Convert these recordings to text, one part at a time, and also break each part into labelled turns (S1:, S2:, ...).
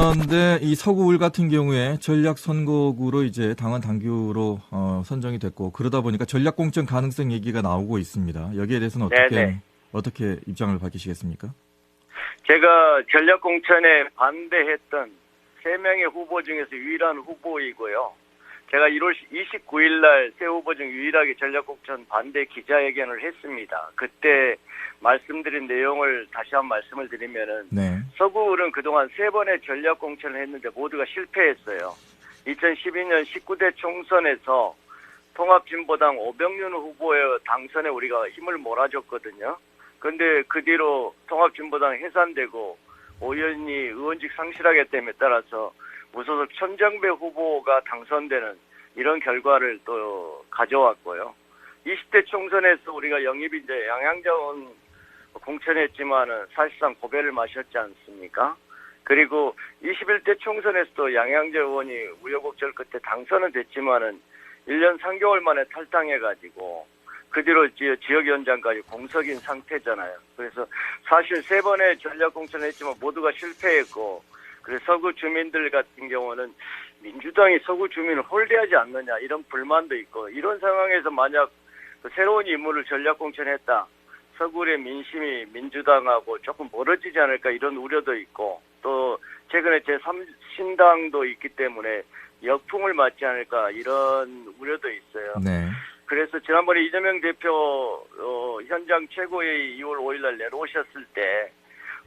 S1: 그런데 이 서구울 같은 경우에 전략 선거구로 이제 당원 당규로 선정이 됐고 그러다 보니까 전략 공천 가능성 얘기가 나오고 있습니다. 여기에 대해서는
S2: 네네.
S1: 어떻게 입장을 밝히시겠습니까?
S2: 제가 전략공천에 반대했던 3명의 후보 중에서 유일한 후보이고요. 제가 1월 29일 날 새 후보 중 유일하게 전략공천 반대 기자회견을 했습니다. 그때 말씀드린 내용을 다시 한번 말씀을 드리면은
S1: 네.
S2: 서구울은 그동안 3번의 전략공천을 했는데 모두가 실패했어요. 2012년 19대 총선에서 통합진보당 오병윤 후보의 당선에 우리가 힘을 몰아줬거든요. 그런데 그 뒤로 통합진보당 해산되고 오 의원이 의원직 상실하기 때문에 따라서 무소속 천정배 후보가 당선되는 이런 결과를 또 가져왔고요. 20대 총선에서 우리가 영입 이제 양양자원 공천했지만은 사실상 고배를 마셨지 않습니까? 그리고 21대 총선에서도 양양재 의원이 우여곡절 끝에 당선은 됐지만은 1년 3개월 만에 탈당해가지고 그 뒤로 지역위원장까지 공석인 상태잖아요. 그래서 사실 3번의 전략공천을 했지만 모두가 실패했고, 그래서 서구 주민들 같은 경우는 민주당이 서구 주민을 홀대하지 않느냐 이런 불만도 있고, 이런 상황에서 만약 새로운 인물을 전략공천했다. 서구의 민심이 민주당하고 조금 멀어지지 않을까 이런 우려도 있고, 또 최근에 제3신당도 있기 때문에 역풍을 맞지 않을까 이런 우려도 있어요.
S1: 네.
S2: 그래서 지난번에 이재명 대표 현장 최고회의 2월 5일 날 내려오셨을 때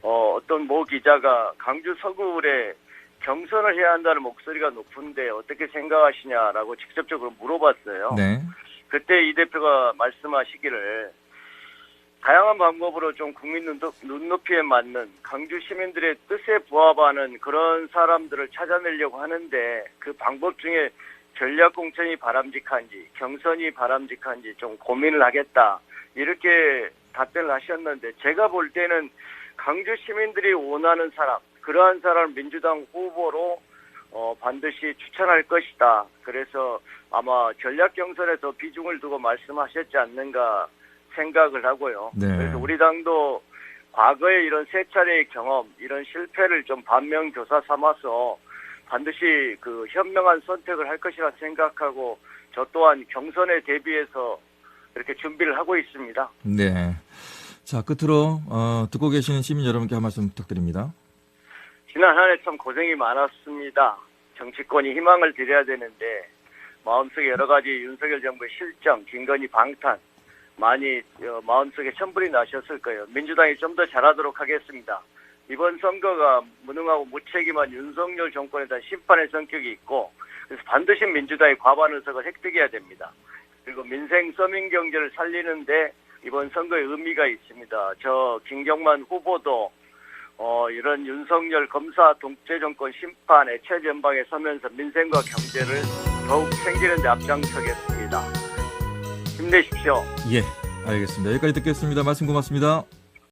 S2: 어떤 모 기자가 강주 서구울에 경선을 해야 한다는 목소리가 높은데 어떻게 생각하시냐라고 직접적으로 물어봤어요.
S1: 네.
S2: 그때 이 대표가 말씀하시기를 다양한 방법으로 좀 국민 눈높이에 맞는 강주 시민들의 뜻에 부합하는 그런 사람들을 찾아내려고 하는데 그 방법 중에 전략공천이 바람직한지 경선이 바람직한지 좀 고민을 하겠다 이렇게 답변을 하셨는데, 제가 볼 때는 강주 시민들이 원하는 사람, 그러한 사람을 민주당 후보로 반드시 추천할 것이다. 그래서 아마 전략 경선에 더 비중을 두고 말씀하셨지 않는가 생각을 하고요.
S1: 네.
S2: 그래서 우리 당도 과거에 이런 3차례의 경험, 이런 실패를 좀 반면교사 삼아서 반드시 그 현명한 선택을 할 것이라 생각하고 저 또한 경선에 대비해서 이렇게 준비를 하고 있습니다.
S1: 네. 자, 끝으로 듣고 계시는 시민 여러분께 한 말씀 부탁드립니다.
S2: 지난 한 해 참 고생이 많았습니다. 정치권이 희망을 드려야 되는데 마음속에 여러 가지 윤석열 정부의 실정, 김건희 방탄 많이 마음속에 천불이 나셨을 거예요. 민주당이 좀 더 잘하도록 하겠습니다. 이번 선거가 무능하고 무책임한 윤석열 정권에 대한 심판의 성격이 있고, 그래서 반드시 민주당이 과반 의석을 획득해야 됩니다. 그리고 민생 서민 경제를 살리는데 이번 선거에 의미가 있습니다. 저 김경만 후보도 이런 윤석열 검사 독재 정권 심판의 최전방에 서면서 민생과 경제를 더욱 챙기는 데 앞장서겠습니다. 힘내십시오.
S1: 예, 알겠습니다. 여기까지 듣겠습니다. 말씀 고맙습니다.